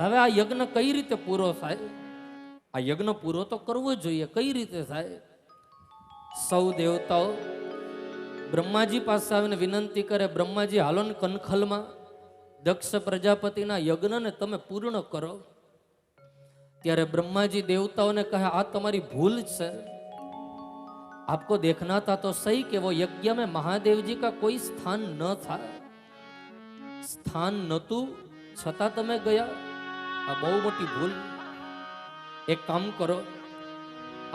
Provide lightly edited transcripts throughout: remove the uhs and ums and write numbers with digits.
હવે આ યજ્ઞ કઈ રીતે પૂરો થાય? આ યજ્ઞ પૂરો તો કરવો જોઈએ. કઈ રીતે થાય? સૌ દેવતાઓ બ્રહ્માજી પાસે આવીને વિનંતી કરે, બ્રહ્માજી હાલો ને કનખલમાં દક્ષ પ્રજાપતિના યજ્ઞને તમે પૂર્ણ કરો. ત્યારે બ્રહ્માજી દેવતાઓને કહે, આ તમારી ભૂલ છે. आपको देखना था तो सही कि वो यज्ञ में महादेव जी का कोई स्थान न था. स्थान नतु छता तमे गया. आ बहु मोटी भूल. एक काम करो,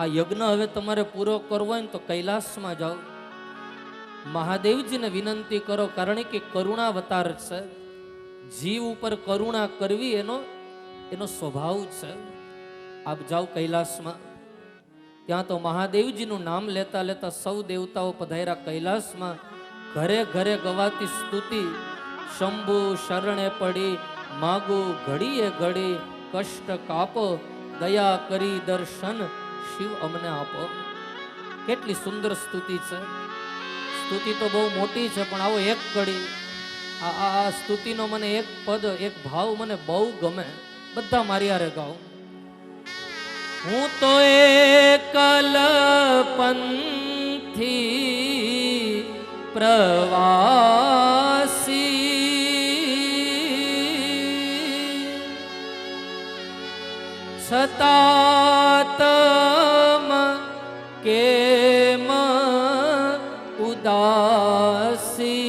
आ यज्ञ हवे तमारे पूरो करवो होय तो कैलाश में जाओ, महादेव जी ने विनंती करो, कारण के करुणावतार छे. जीव ऊपर करुणा करवी एनो एनो स्वभाव छे. आप जाओ कैलाश में. ત્યાં તો મહાદેવજીનું નામ લેતા લેતા સૌ દેવતાઓ પધાર્યા કૈલાસમાં. ઘરે ઘરે ગવાતી સ્તુતિ, શંભુ શરણે પડી માગું ઘડીએ ઘડી, કષ્ટ કાપો દયા કરી દર્શન શિવ અમને આપો. કેટલી સુંદર સ્તુતિ છે. સ્તુતિ તો બહુ મોટી છે, પણ આવો એક કડી આ સ્તુતિનો મને એક પદ એક ભાવ મને બહુ ગમે. બધા મારી હારે ગાઓ. હું તો એકલ પંથી પ્રવાસી, છતાં તમ કેમ ઉદાસી.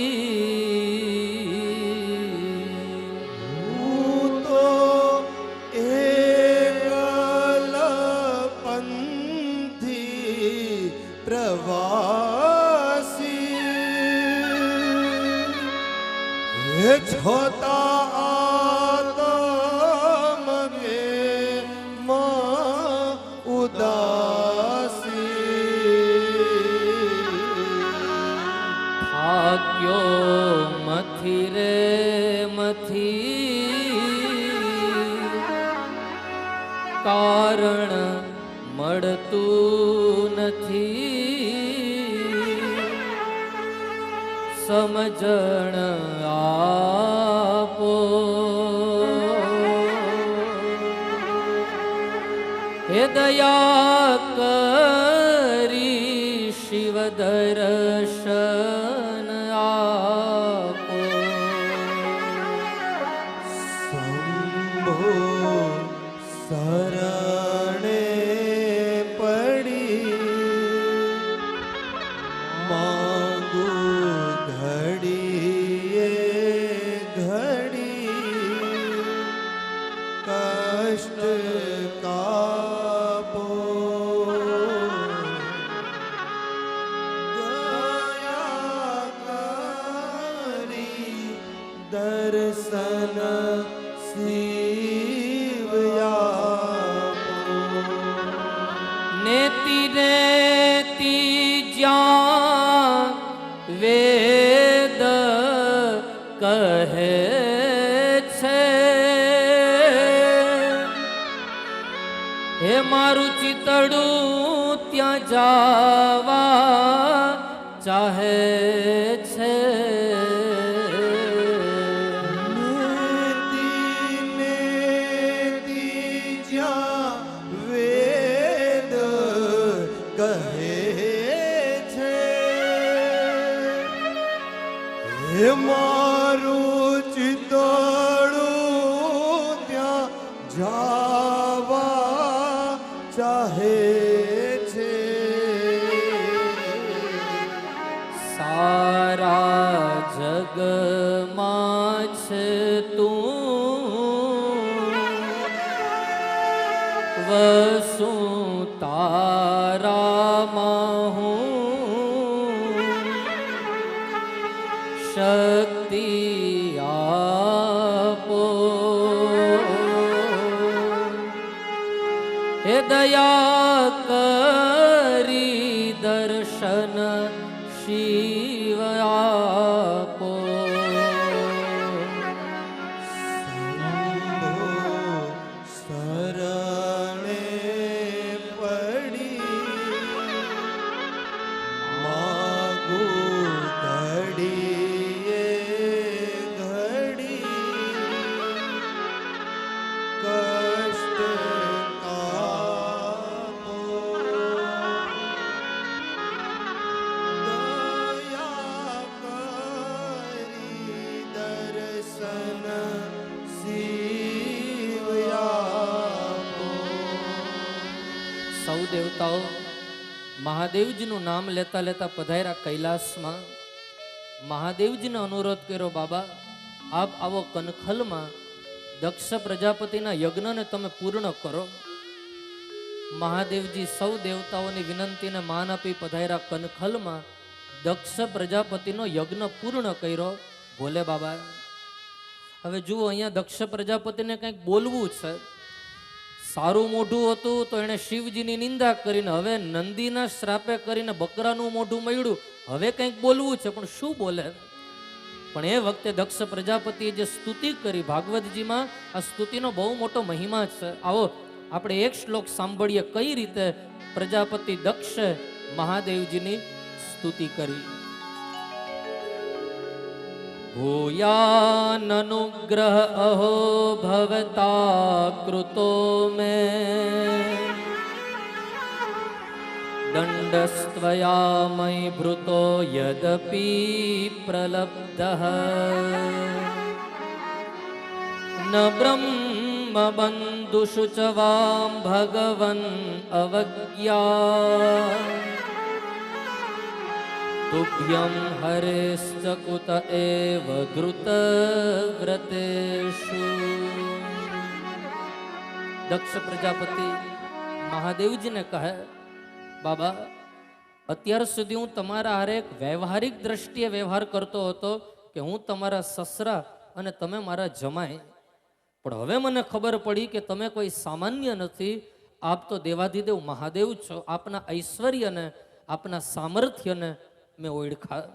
छोता आदम के मां उदासी, भाग्यो मथी रे मथी, कारण મળતું નથી. સમજણ આપો હે દયા કરી, શિવ દર્શન આપો. શંભો શરણે પડી માંગુ ઘડીએ ઘડી, કષ્ટ કાપો દયા કરી દર્શન શિવ આપો. નેતિ નેતિ જ્યાં વેદ કહે છે, હે મારું ચિતડું ત્યાં જાવા ચાહે છે. નેતિ નેતિ જ્યાં વેદ કહે છે, હે મારું ચિતડું ત્યાં જાવા ચાહે છે. સારા જગમાં છે તું, વસું તારામાં હું. શક્તિ આપો હે દયા કરી દર્શન શિવ આપો. શરણે પડી માગુ ઘડીએ ઘડી, દેવતાઓ મહાદેવજીનું નામ લેતા લેતા પધાર્યા કૈલાસમાં. મહાદેવજીને અનુરોધ કર્યો, બાબા આપ આવો કનખલમાં દક્ષ પ્રજાપતિના યજ્ઞને તમે પૂર્ણ કરો. મહાદેવજી સૌ દેવતાઓની વિનંતીને માન આપી પધાર્યા કનખલમાં. દક્ષ પ્રજાપતિનો યજ્ઞ પૂર્ણ કર્યો ભોલે બાબા. હવે જુઓ, અહીંયા દક્ષ પ્રજાપતિને કંઈક બોલવું છે. સારું મોઢું હતું તો એણે શિવજીની નિંદા કરીને, હવે નંદીના શ્રાપે કરીને બકરાનું મોઢું મળ્યું, હવે કંઈક બોલવું છે, પણ શું બોલે? પણ એ વખતે દક્ષ પ્રજાપતિએ જે સ્તુતિ કરી, ભાગવતજીમાં આ સ્તુતિનો બહુ મોટો મહિમા છે. આવો આપણે એક શ્લોક સાંભળીએ કઈ રીતે પ્રજાપતિ દક્ષ મહાદેવજીની સ્તુતિ કરી. ભૂયાનનુગ્રહ અહો ભવતા કૃતો મે દંડસ્ત્વયા મયી ભૃતો યદપી પ્રલબ્ધઃ ન બ્રહ્મ બંધુષુ ચ વામ ભગવન અવજ્ઞા તુભ્યં હરેશ્ચ કુત એવ ધૃત વ્રતેષુ. દક્ષ પ્રજાપતિ મહાદેવજીને કહે, બાબા અત્યાર સુધી હું તમારા હારે એક વ્યવહારિક દ્રષ્ટિએ વ્યવહાર કરતો હતો કે હું તમારા સસરા અને તમે મારા જમાય, પણ હવે મને ખબર પડી કે તમે કોઈ સામાન્ય નથી. આપ તો દેવાધિદેવ મહાદેવ છો. આપના ઐશ્વર્યને, આપના સામર્થ્યને મેં ઓળખા.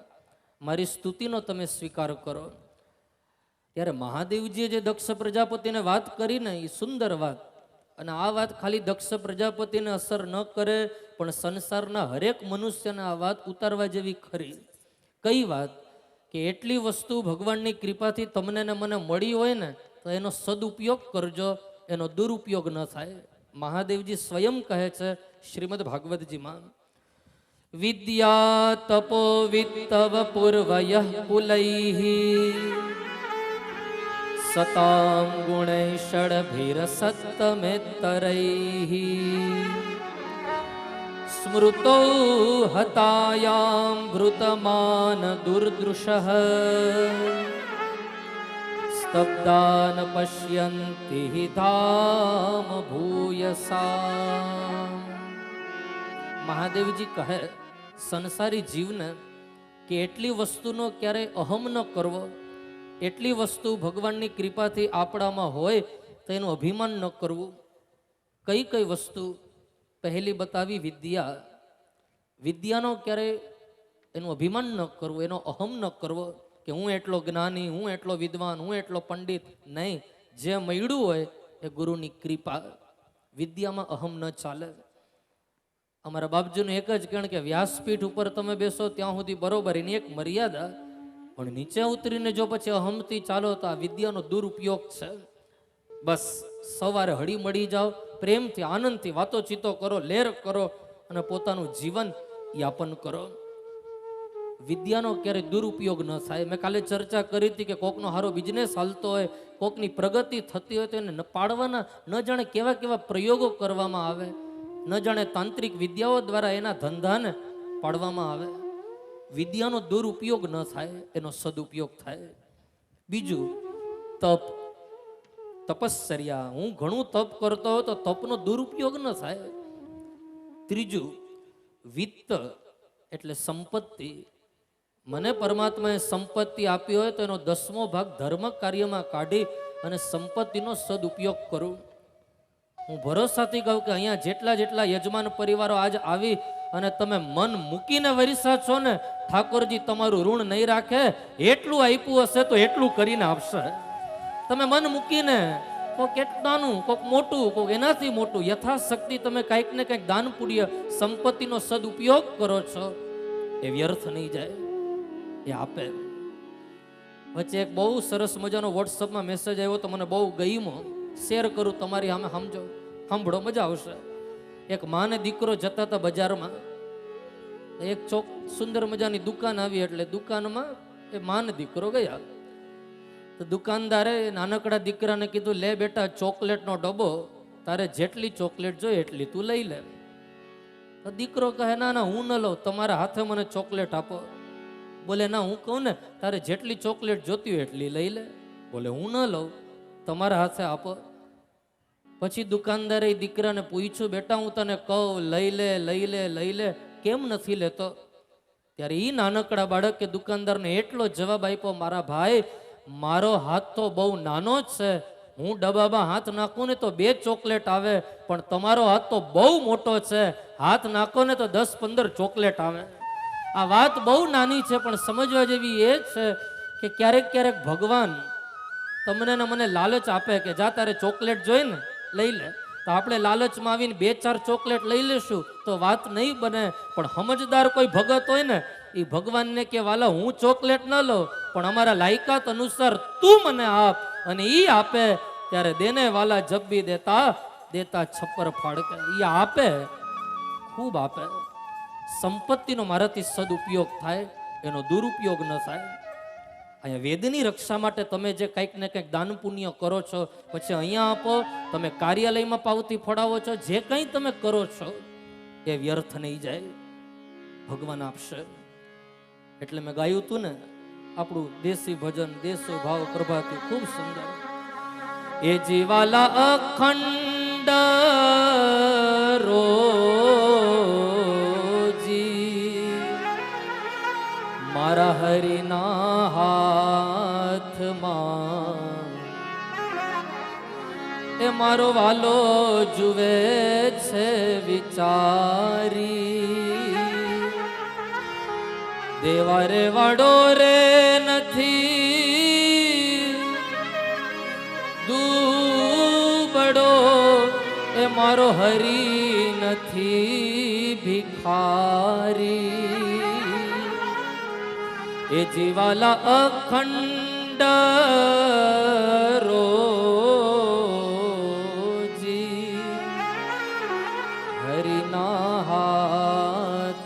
મારી સ્તુતિનો તમે સ્વીકાર કરો. ત્યારે મહાદેવજીએ જે દક્ષ પ્રજાપતિને વાત કરીને એ સુંદર વાત, અને આ વાત ખાલી દક્ષ પ્રજાપતિને અસર ન કરે પણ સંસારના હરેક મનુષ્યને આ વાત ઉતારવા જેવી ખરી. કઈ વાત? કે એટલી વસ્તુ ભગવાનની કૃપાથી તમને ને મને મળી હોય ને તો એનો સદુપયોગ કરજો, એનો દુરુપયોગ ન થાય. મહાદેવજી સ્વયં કહે છે શ્રીમદ ભાગવતજીમાં, વિદ્યા તપો વિત્તવ પૂર્વયઃ કુલૈઃ સતામ ગુણૈઃ ષડભિરસત્તમેત્તરૈઃ સ્મૃતો હતાયામ ભૃતમાન દુર્દૃશઃ સ્તબ્ધાન પશ્યન્તિ ધામ ભૂયસા. મહાદેવજી કહે સંસારી જીવને કે એટલી વસ્તુનો ક્યારેય અહમ ન કરવો, એટલી વસ્તુ ભગવાનની કૃપાથી આપણામાં હોય તો એનું અભિમાન ન કરવું. કઈ કઈ વસ્તુ? પહેલી બતાવી વિદ્યા. વિદ્યાનો ક્યારેય એનું અભિમાન ન કરવું, એનો અહમ ન કરવો કે હું એટલો જ્ઞાની, હું એટલો વિદ્વાન, હું એટલો પંડિત. નહીં, જે મળ્યું હોય એ ગુરુની કૃપા. વિદ્યામાં અહમ ન ચાલે. અમારા બાપજીનું એક જ કહેણ કે વ્યાસપીઠ ઉપર તમે બેસો ત્યાં સુધી બરોબર, એની એક મર્યાદા, પણ નીચે ઉતરીને જો પછી અહમથી ચાલો તો આ વિદ્યાનો દુરુપયોગ છે. બસ સવારે હળી મળી જાઓ, પ્રેમથી આનંદથી વાતોચીતો કરો, લેર કરો અને પોતાનું જીવન યાપન કરો. વિદ્યાનો ક્યારેય દુરુપયોગ ન થાય. મેં કાલે ચર્ચા કરી હતી કે કોકનો સારો બિઝનેસ હાલતો હોય, કોકની પ્રગતિ થતી હોય તો એને પાડવાના ન જાણે કેવા કેવા પ્રયોગો કરવામાં આવે, ન જાણે તાંત્રિક વિદ્યાઓ દ્વારા એના ધંધાને પાડવામાં આવે. વિદ્યાનો દુરુપયોગ ન થાય, એનો સદુપયોગ થાય. બીજું, તપ, તપશ્ચર્યા. હું ઘણું તપ કરતો હોય તો તપનો દુરુપયોગ ન થાય. ત્રીજું, વિત્ત એટલે સંપત્તિ. મને પરમાત્માએ સંપત્તિ આપી હોય તો એનો 10મો ભાગ ધર્મ કાર્યમાં કાઢી અને સંપત્તિનો સદુપયોગ કરું. હું ભરોસાથી કહું કે અહીંયા જેટલા જેટલા યજમાન પરિવારો આજ આવી અને તમે મન મૂકીને વરિસા છો ને, ઠાકોરજી તમારું ઋણ નહીં રાખે. એટલું આપ્યું હશે તો એટલું કરીને આપશે. તમે મન મૂકીને કોક નાનું, કોક મોટું, કોક એનાથી મોટું, યથાશક્તિ તમે કંઈક ને કંઈક દાન પુણ્ય સંપત્તિનો સદુપયોગ કરો છો, એ વ્યર્થ નહીં જાય, એ આપે. વચ્ચે એક બહુ સરસ મજાનો વોટ્સઅપમાં મેસેજ આવ્યો તો મને બહુ ગમ્યો, શેર કરું તમારી સામે, સમજો, સાંભળો, મજા આવશે. એક માને દીકરો જતા હતા બજારમાં, એક સુંદર મજાની દુકાન આવી, એટલે દુકાનમાં એ માને દીકરો ગયા. તો દુકાનદારે નાનકડા દીકરાને કીધું, લે બેટા ચોકલેટનો ડબ્બો, તારે જેટલી ચોકલેટ જોઈએ એટલી તું લઈ લે. તો દીકરો કહે ના ના હું ન લઉં, તમારા હાથે મને ચોકલેટ આપો. બોલે ના હું કહું ને તારે જેટલી ચોકલેટ જોતી હોય એટલી લઈ લે. બોલે હું ન લઉં, તમારા હાથે આપો. પછી દુકાનદારે દીકરાને પૂછ્યું બેટા હું તને કહું લઈ લે લઈ લે લઈ લે, કેમ નથી લેતો? ત્યારે એ નાનકડા બાળકે દુકાનદારને એટલો જવાબ આપ્યો, મારા ભાઈ મારો હાથ તો બહુ નાનો જ છે, હું ડબ્બામાં હાથ નાખું ને તો 2 ચોકલેટ આવે, પણ તમારો હાથ તો બહુ મોટો છે, હાથ નાખો ને તો 10-15 ચોકલેટ આવે. આ વાત બહુ નાની છે પણ સમજવા જેવી એ છે કે ક્યારેક ક્યારેક ભગવાન તમને ને મને લાલચ આપે કે જા તારે ચોકલેટ જોઈ ને લઈ લે, તો આપણે લાલચમાં આવીને 2-4 ચોકલેટ લઈ લેશું તો વાત નહીં બને. પણ સમજદાર કોઈ ભગત હોય ને એ ભગવાનને કે વાલા હું ચોકલેટ ન લઉં પણ અમારા લાયકાત અનુસાર તું મને આપ, અને ઈ આપે ત્યારે દેને વાલા જબ બી દેતા દેતા છપ્પર ફાડકે. ઈ આપે, ખૂબ આપે. સંપત્તિનો મારાથી સદુપયોગ થાય, એનો દુરુપયોગ ન થાય. અહીંયા વેદની રક્ષા માટે તમે જે કંઈક ને કંઈક દાન પુણ્ય કરો છો, પછી અહીંયા આપો, તમે કાર્યાલયમાં પાવતી ફોડાવો છો, જે કંઈ તમે કરો છો એ વ્યર્થ નહીં જાય, ભગવાન આપશે. એટલે મેં ગાયું હતું ને આપણું દેશી ભજન દેશો ભાવ પ્રભાતી, ખૂબ સુંદર. એ જીવાલા અખંડ રોજી મારા હરિના હાથમાં, એ મારો વાલો જુએ છે વિચારી, દેવારે વાડો રે નથી દુબડો, એ મારો હરી નથી ભિખારી, એ જીવાલા અખંડ રોજી હરિના હાથમાં.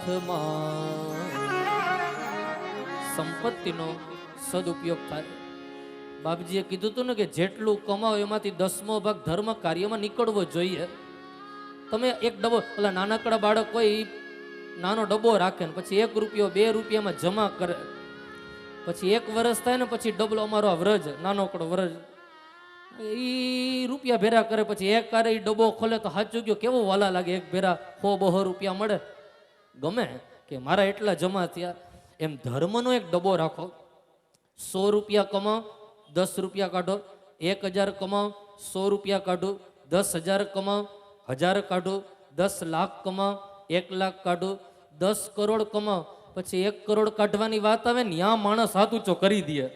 સંપત્તિનો સદુપયોગ થાય. બાપજીએ કીધું હતું ને કે જેટલું કમાવો એમાંથી 10મો ભાગ ધર્મ કાર્યમાં નીકળવો જોઈએ. તમે એક ડબ્બો, પેલા નાનકડા બાળક હોય એ નાનો ડબ્બો રાખે ને પછી 1 રૂપિયો 2 રૂપિયામાં જમા કરે, પછી 1 વર્ષ થાય ને પછી ડબલો, અમારો આ વ્રજ નાનકડો વ્રજ એ રૂપિયા ભેરા કરે, પછી એક કારે એ ડબ્બો ખોલે તો સાચું ગયો કેવો વાલા લાગે, એક ભેરા 100-200 રૂપિયા મળે, ગમે કે મારા એટલા જમા થયા. એમ ધર્મનો એક ડબ્બો રાખો, 100 રૂપિયા કમાઓ 10 રૂપિયા કાઢો, 1000 કમાઓ 100 રૂપિયા કાઢો, 10,000 કમાઓ 1000 કાઢો, 10 લાખ કમાઓ 1 લાખ કાઢો, 10 કરોડ કમાઓ પછી 1 કરોડ કાઢવાની વાત આવે ને ત્યાં માણસ હાથ ઊંચો કરી દે,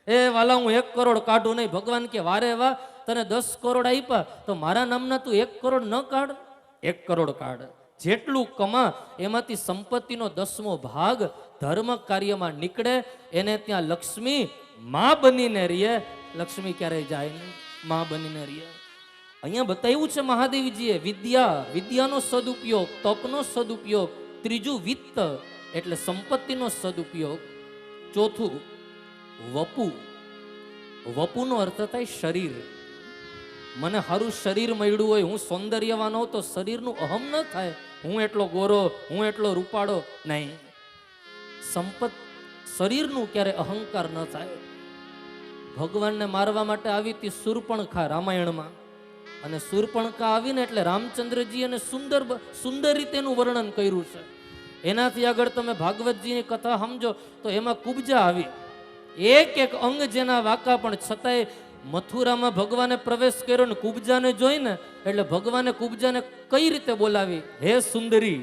એ વાલા હું 1 કરોડ કાઢું નહીં. ભગવાન કે વારે વાહ તને 10 કરોડ આપ્યા તો મારા નામના તું 1 કરોડ ન કાઢ, 1 કરોડ કાઢ. જેટલું કમા એમાંથી સંપત્તિનો 10મો ભાગ ધર્મ કાર્યમાં નીકળે, એને ત્યાં લક્ષ્મી માં બનીને રહીએ. લક્ષ્મી ક્યારેય જાય નહીં, માં બનીને રહીએ. અહીંયા બતાવ્યું છે મહાદેવજીએ વિદ્યાનો સદુપયોગ, તપનો સદુપયોગ. ત્રીજું વિત્ત એટલે સંપત્તિનો સદુપયોગ. ચોથું વપુ. વપુનો અર્થ થાય શરીર. મને સારું શરીર મળ્યું હોય, હું સૌંદર્યવાન હોઉં તો શરીરનું અહમ ન થાય, હું એટલો ગોરો, હું એટલો રૂપાળો નહીં. શરીરનું ક્યારે અહંકાર ન થાય. ભગવાનને મારવા માટે આવી હતી શૂર્પણખા રામાયણમાં, અને શૂર્પણખા આવીને એટલે રામચંદ્રજી એને સુંદર રીતે એનું વર્ણન કર્યું છે. એનાથી આગળ તમે ભાગવતજીની કથા સમજો તો એમાં કુબજા આવી, એક અંગ જેના વાકા પણ છતાંય મથુરામાં ભગવાને પ્રવેશ કર્યો ને કુબજાને જોઈને એટલે ભગવાને કુબજાને કઈ રીતે બોલાવી, હે સુંદરી.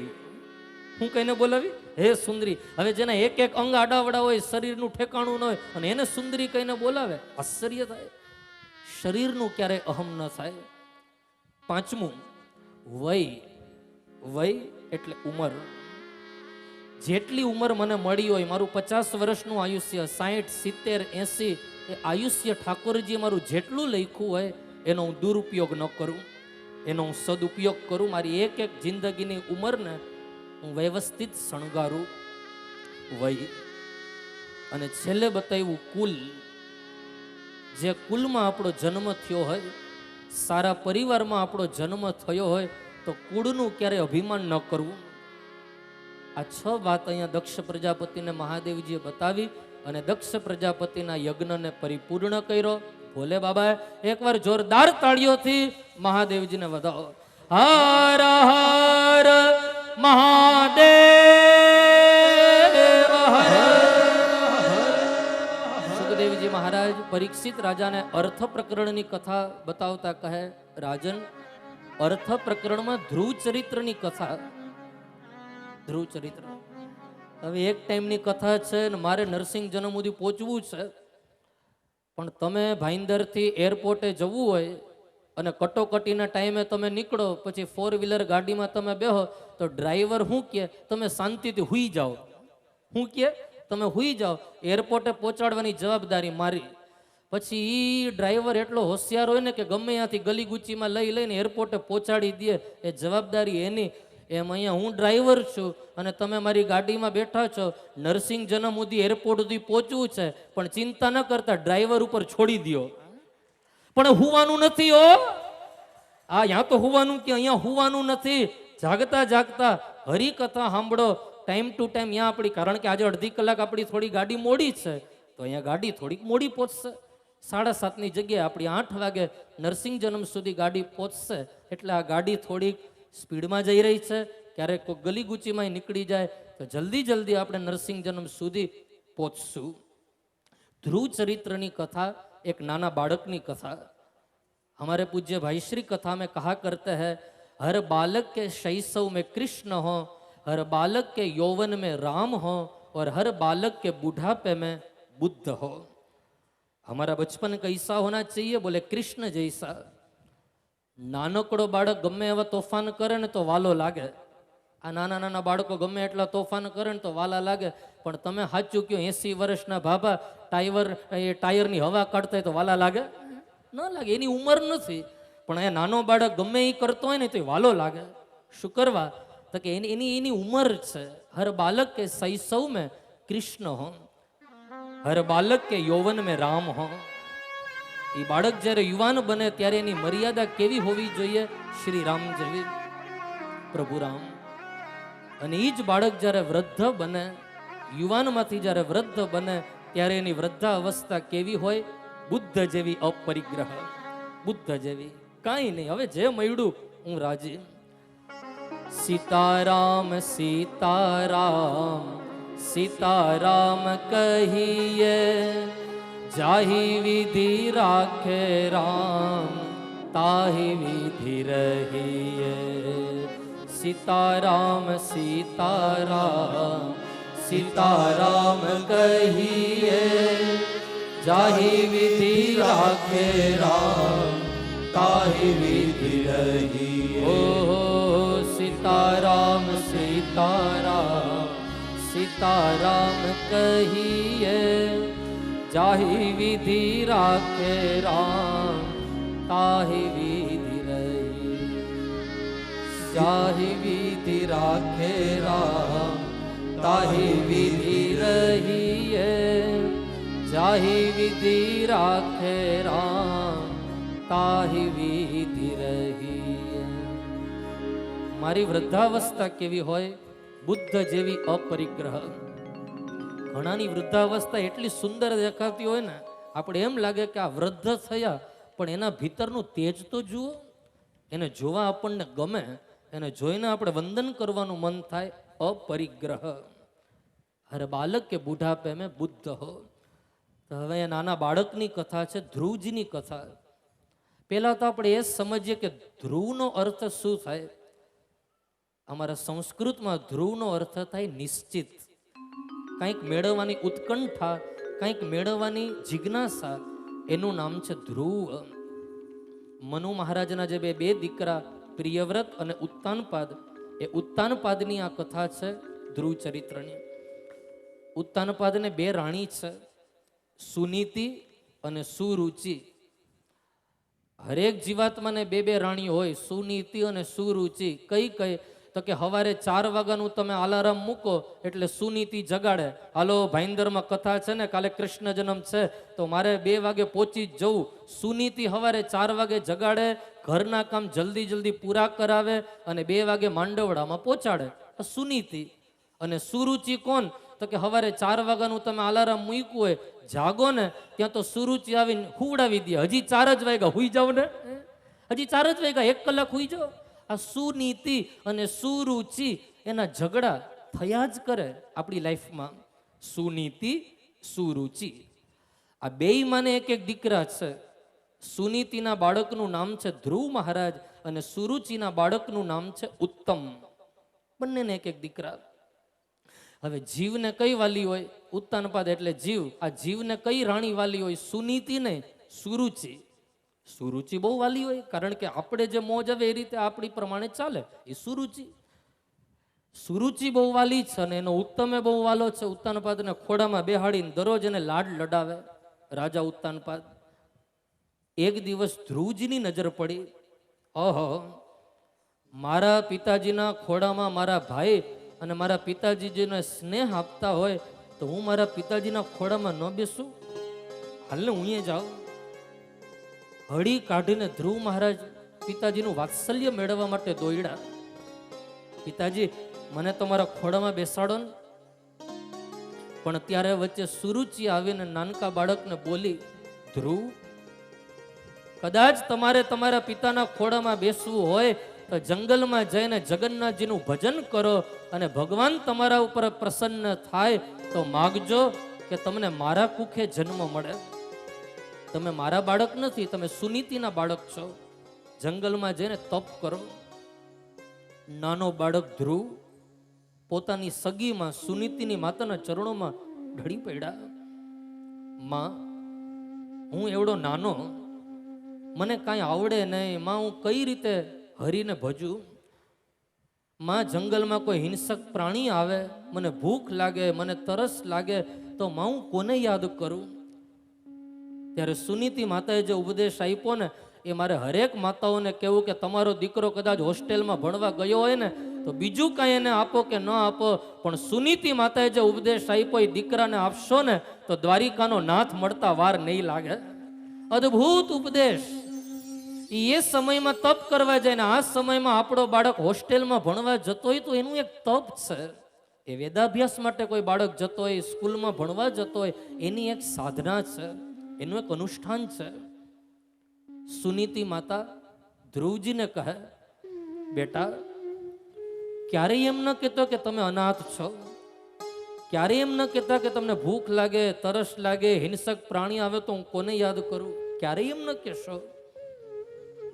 હું કઈને બોલાવી, હે સુંદરી. હવે જેના એક અંગ આડાવડા હોય, શરીરનું ઠેકાણું ન હોય અને એને સુંદરી કહીને બોલાવે, આશ્ચર્ય થાય. શરીરનું ક્યારેય અહમ ન થાય. પાંચમું વય. વય એટલે ઉંમર. જેટલી ઉંમર મને મળી હોય, મારું 50 વર્ષનું આયુષ્ય, 60, 70, 80 એ આયુષ્ય ઠાકોરજી મારું જેટલું લખ્યું હોય એનો હું દુરુપયોગ ન કરું, એનો હું સદુપયોગ કરું. મારી એક જિંદગીની ઉંમરને હું વ્યવસ્થિત શણગારું. વય. અને છેલ્લે બતાવ્યું કુલ. જે કુલમાં આપણો જન્મ થયો હોય, સારા પરિવારમાં આપણો જન્મ થયો હોય તો કુળનું ક્યારે અભિમાન ન કરવું. આ 6 વાત અહીંયા દક્ષ પ્રજાપતિને મહાદેવજીએ બતાવી અને દક્ષ પ્રજાપતિના યજ્ઞને પરિપૂર્ણ કર્યો. ભોલે બાબાએ એકવાર જોરદાર તાળીઓથી મહાદેવજીને વધાવો. હર હર મહાદેવ હર. સુખદેવજી મહારાજ પરીક્ષિત રાજાને અર્થ પ્રકરણની કથા બતાવતા કહે, રાજન, અર્થ પ્રકરણમાં ધ્રુવ ચરિત્રની કથા. ધ્રુવ ચરિત્ર હવે એક ટાઈમની કથા છે ને મારે નરસિંહ જન્મ સુધી પહોંચવું છે, પણ તમે ભાઈંદરથી એરપોર્ટે જવું હોય અને કટોકટીના ટાઈમે તમે નીકળો, પછી 4-વ્હીલર ગાડીમાં તમે બેહો તો ડ્રાઈવર શું કહે, તમે શાંતિથી હુઈ જાઓ. શું કહે? તમે હુઈ જાઓ. એરપોર્ટે પહોંચાડવાની જવાબદારી મારી. પછી ઈ ડ્રાઈવર એટલો હોશિયાર હોય ને કે ગમે ત્યાંથી ગલી ગુચીમાં લઈને એરપોર્ટે પહોંચાડી દે, એ જવાબદારી એની. એમ અહીંયા હું ડ્રાઈવર છું અને તમે મારી ગાડીમાં બેઠા છો, નરસિંહ જન્મ સુધી એરપોર્ટ સુધી પહોંચવું છે, પણ ચિંતા ન કરતા ડ્રાઈવર ઉપર છોડી દો. પણ હુવાનું નથી હો. અહીંયા તો હુવાનું કે અહીંયા હુવાનું નથી. જાગતા જાગતા હરિકથા સાંભળો ટાઈમ ટુ ટાઈમ. અહીંયા આપણી, કારણ કે આજે અડધી કલાક આપણી થોડી ગાડી મોડી છે, તો અહીંયા ગાડી થોડીક મોડી પહોંચશે. 7:30ની જગ્યાએ આપણી 8 વાગે નરસિંહ જન્મ સુધી ગાડી પહોંચશે. એટલે આ ગાડી થોડીક સ્પીડમાં જઈ રહી છે. ક્યારેક કોઈ ગલી ગુચીમાં નીકળી જાય તો જલ્દી આપણે નરસિંહ જન્મ સુધી પહોંચશું. ધ્રુવ ચરિત્રની કથા एक नाना बालक की कथा. हमारे पूज्य भाई श्री कथा में कहा करते हैं, हर बालक के शैशव में कृष्ण हो, हर बालक के यौवन में राम हो और हर बालक के बुढ़ापे में बुद्ध हो. हमारा बचपन कैसा होना चाहिए? बोले कृष्ण जैसा. नानकड़ो बाळक गमे एवा तोफान करे ने तो वालो लागे. आ नाना नाना बाळको गमे एटला तोफान करे ने तो वाला लागे. पण तमे साचुं क्यो 80 वर्षना भाभा टायरनी हवा काढता હોય તો વાલા લાગે? ન લાગે. એની ઉંમર નથી. પણ એ નાનો બાળક ગમે એ કરતો હોય ને તો વાલો લાગે. શું કરવા? તો કે એની ઉંમર છે. હર બાલક કે શૈશવ में कृष्ण हो, हर बालक के यौवन में राम हो. એ બાળક જ્યારે યુવાન બને ત્યારે એની મર્યાદા કેવી હોવી જોઈએ? શ્રી રામ જેવી, પ્રભુ રામ. અને એ જ બાળક જ્યારે વૃદ્ધ બને, યુવાનમાંથી જ્યારે વૃદ્ધ બને ત્યારે એની વૃદ્ધા અવસ્થા કેવી હોય? બુદ્ધ જેવી અપરિગ્રહ. બુદ્ધ જેવી કાંઈ નહીં. હવે જે મળ્યું હું રાજી. સીતારામ સીતારામ સીતારામ કહીએ, જાહી વિધિ રાખે રામ, તાહી વિધિ રહીએ. સીતારામ સીતારામ સીતારામ કહીએ, જાહી વિધિ રાખે રામ, તાહી વિધિ રહીએ. ઓ સીતારામ સીતારામ સીતારામ કહીએ, જાહી વિધિ રાખે રામ, તાહી વિધિ રહી. જાહી વિધિ રાખે રામ, તાહી વિધિ રહીએ. જાહી વિધિ રાખે રામ, તાહી વિધિ રહીએ. મારી વૃદ્ધાવસ્થા કેવી હોય? બુદ્ધ જેવી અપરિગ્રહ. ઘણાની વૃદ્ધાવસ્થા એટલી સુંદર દેખાતી હોય ને, આપણે એમ લાગે કે આ વૃદ્ધ થયા, પણ એના ભીતરનું તેજ તો જુઓ. એને જોવા આપણને ગમે, એને જોઈને આપણે વંદન કરવાનું મન થાય. अपरिग्रह. हर बालक के बुढ़ापे में बुद्ध हो. तो હવે નાના બાળકની કથા છે, ધ્રુવજીની કથા. પહેલા તો આપણે એ સમજીએ કે ધ્રુવનો અર્થ શું થાય. અમારા સંસ્કૃતમાં ધ્રુવનો અર્થ થાય નિશ્ચિત. કંઈક મેળવવાની ઉત્કંઠા, કંઈક મેળવવાની જિજ્ઞાસા, એનું નામ છે ધ્રુવ. મનુ મહારાજના જે બે દીકરા પ્રિયવ્રત અને ઉત્તાનપાદ, એ ઉત્તાનપાદની આ કથા છે ધ્રુવ ચરિત્રની. ઉત્તાનપાદને 2 રાણી છે, સુનીતિ અને સુરુચિ. હરેક જીવાત્માને 2 રાણી હોય, સુનીતિ અને સુરુચિ. કઈ કઈ? તો કે સવારે 4 વાગ્યાનું તમે અલાર્મ મૂકો એટલે સુનીતિ જગાડે. હાલો ભાઈંદરમાં કથા છે ને, કાલે કૃષ્ણ જન્મ છે તો મારે 2 વાગે પહોંચી જ જવું. સુનીતિ સવારે 4 વાગે જગાડે, ઘરના કામ જલ્દી પૂરા કરાવે અને 2 વાગે માંડવડામાં પહોંચાડે. સુનીતિ. અને સુરુચિ કોણ? તો કે સવારે 4 વાગ્યાનું તમે અલાર્મ મૂક્યું હોય, જાગો ને ત્યાં તો સુરુચિ આવીને હુવડાવી દે. હજી 4 જ વાગ્યા, હુઈ જાવ ને, હજી 4 જ વાગ્યા, 1 કલાક હુઈ જાઓ. આ સુનીતિ અને સુરુચિ એના ઝઘડા થયા જ કરે આપણી લાઈફમાં. સુનીતિ, સુરુચિ, આ બેય માને એક એક દીકરા છે. સુનીતિના બાળકનું નામ છે ધ્રુવ મહારાજ અને સુરુચિના બાળકનું નામ છે ઉત્તમ. બંનેને એક એક દીકરા. હવે જીવને કઈ વાલી હોય? ઉત્તાનપાદ એટલે જીવ. આ જીવને કઈ રાણી વાલી હોય? સુનીતિ નહીં, સુરુચિ. સુરુચિ બહુ વાલી હોય, કારણ કે આપણે જે મોજ આવે એ રીતે આપણી પ્રમાણે ચાલે, એ સુરુચિ. સુરુચિ બહુ વાલી છે અને એનો ઉત્તમે બહુ વાલો છે. ઉત્તાનપાદને ખોડામાં બેહાડીને દરરોજ એને લાડ લડાવે રાજા ઉત્તાનપાદ. એક દિવસ ધ્રુવજીની નજર પડી. ઓહો, મારા પિતાજીના ખોડામાં મારા ભાઈ અને મારા પિતાજી જેને સ્નેહ આપતા હોય તો હું મારા પિતાજીના ખોડામાં ન બેસું? હાલને હું એ જાઉં. હળી કાઢીને ધ્રુવ મહારાજ પિતાજીનું વાત્સલ્ય મેળવવા માટે દોડ્યા. પિતાજી, મને તમારા ખોડામાં બેસાડો ને. પણ ત્યારે વચ્ચે સુરુચિ આવીને નાનકા બાળકને બોલી, ધ્રુવ, કદાચ તમારે તમારા પિતાના ખોડામાં બેસવું હોય તો જંગલમાં જઈને જગન્નાથજીનું ભજન કરો અને ભગવાન તમારા ઉપર પ્રસન્ન થાય તો માગજો કે તમને મારા કુખે જન્મ મળે. તમે મારા બાળક નથી, તમે સુનીતિના બાળક છો. જંગલમાં જઈને તપ કરો. નાનો બાળક ધ્રુવ પોતાની સગીમાં સુનીતિની માતાના ચરણોમાં ઢળી પડ્યા. માં, હું એવડો નાનો, મને કાંઈ આવડે નહીં. માં, હું કઈ રીતે હરીને ભજું? માં, જંગલમાં કોઈ હિંસક પ્રાણી આવે, મને ભૂખ લાગે, મને તરસ લાગે તો માં હું કોને યાદ કરું? ત્યારે સુનીતિ માતાએ જે ઉપદેશ આપ્યો ને એ મારે હરેક માતાઓને કહેવું કે તમારો દીકરો કદાચ હોસ્ટેલમાં ભણવા ગયો હોય ને તો બીજું કાંઈ એને આપો કે ન આપો, પણ સુનીતિ માતાએ જે ઉપદેશ આપ્યો એ દીકરાને આપશો ને તો દ્વારિકાનો નાથ મળતા વાર નહીં લાગે. અદ્ભુત ઉપદેશ. એ સમયમાં તપ કરવા જાય ને આ સમયમાં આપણો બાળક હોસ્ટેલમાં ભણવા જતો હોય તો એનું એક તપ છે. એ વેદાભ્યાસ માટે કોઈ બાળક જતો હોય, સ્કૂલમાં ભણવા જતો હોય, એની એક સાધના છે, એનું એક અનુષ્ઠાન છે. સુનીતિ માતા ધ્રુવજીને કહે, બેટા, ક્યારેય એમ ન કહેતો કે તમે અનાથ છો, ક્યારેય એમ ન કહેતા કે તમને ભૂખ લાગે, તરસ લાગે, હિંસક પ્રાણી આવે તો હું કોને યાદ કરું? ક્યારેય એમ ન કહેશો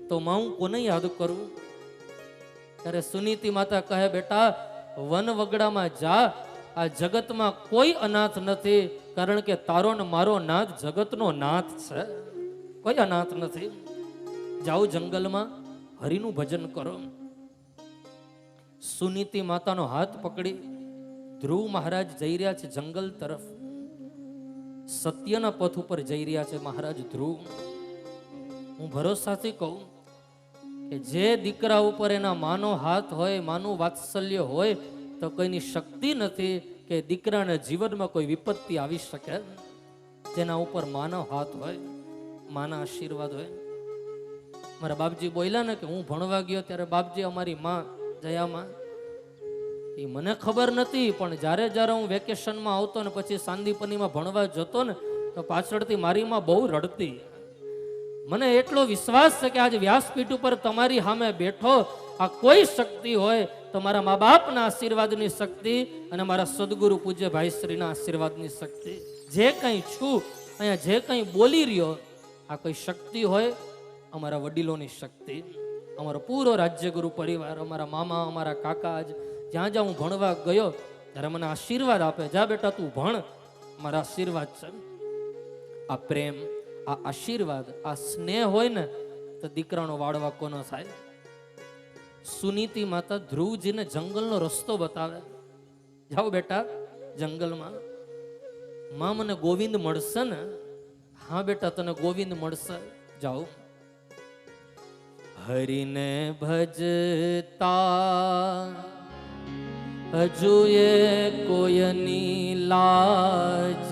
તો માં હું કોને યાદ કરું? ત્યારે સુનીતિ માતા કહે, બેટા, વન વગડામાં જા. આ જગતમાં કોઈ અનાથ નથી, કારણ કે તારો ને મારો નાથ જગતનો નાથ છે. કોઈ અનાથ નથી. જાઓ જંગલમાં હરિનું ભજન કરો. સુનીતિ માતાનો હાથ પકડી ધ્રુવ મહારાજ જઈ રહ્યા છે જંગલ તરફ. સત્યના પથ ઉપર જઈ રહ્યા છે મહારાજ ધ્રુવ. હું ભરોસાથી કહું કે જે દીકરા ઉપર એના માનો હાથ હોય, માનું વાત્સલ્ય હોય તો કોઈની શક્તિ નથી કે દીકરાના જીવનમાં કોઈ વિપત્તિ આવી શકે. જેના ઉપર માનો હાથ હોય, માના આશીર્વાદ હોય. મારા બાપજી બોલ્યા ને કે હું ભણવા ગયો ત્યારે બાપજી અમારી માં જયામાં, એ મને ખબર નથી, પણ જ્યારે જ્યારે હું વેકેશનમાં આવતો ને પછી સાંદીપનીમાં ભણવા જતો ને તો પાછળથી મારી માં બહુ રડતી. મને એટલો વિશ્વાસ છે કે આજે વ્યાસપીઠ ઉપર તમારી સામે બેઠો આ કોઈ શક્તિ હોય તો મારા મા બાપના આશીર્વાદની શક્તિ અને મારા સદગુરુ પૂજ્ય ભાઈશ્રીના આશીર્વાદની શક્તિ. જે કંઈ છું અહીંયા, જે કંઈ બોલી રહ્યો, આ કોઈ શક્તિ હોય અમારા વડીલોની શક્તિ. અમારો પૂરો રાજ્યગુરુ પરિવાર, અમારા મામા, અમારા કાકા, જ્યાં જ્યાં હું ભણવા ગયો ત્યારે મને આશીર્વાદ આપે, જા બેટા તું ભણ, મારા આશીર્વાદ છે. આ પ્રેમ, આ આશીર્વાદ, આ સ્નેહ હોય ને તો દીકરાનો વાળવા કોનો થાય. સુનીતિ માતા ધ્રુવજીને જંગલનો રસ્તો બતાવે. જાઓ બેટા જંગલમાં, માં મને ગોવિંદ મળશે ને? હા બેટા તને ગોવિંદ મળશે, જાઓ. હરિને ભજતા હજુ એ કોયની લાજ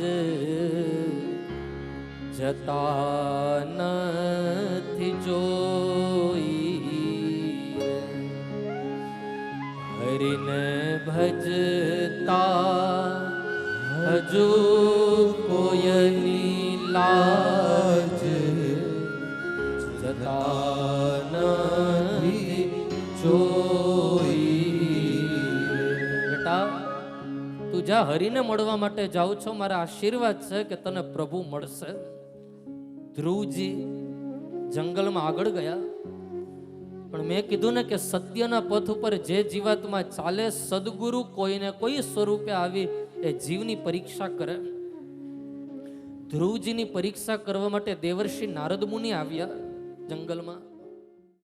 જતા નથી જોઈ. હરિને ભજતા જીવતા હજુ કોયની લાજ જતા નથી જોઈ. બેટા તું જ્યાં હરીને મળવા માટે જાઉં છો, મારા આશીર્વાદ છે કે તને પ્રભુ મળશે. ધ્રુવજી જંગલમાં આગળ ગયા, પણ મેં કીધું ને કે સત્યના પથ ઉપર જે જીવાત્મા ચાલે, સદગુરુ કોઈને કોઈ સ્વરૂપે આવી એ જીવની પરીક્ષા કરે. ધ્રુવજીની પરીક્ષા કરવા માટે દેવર્ષિ નારદ મુનિ આવ્યા જંગલમાં.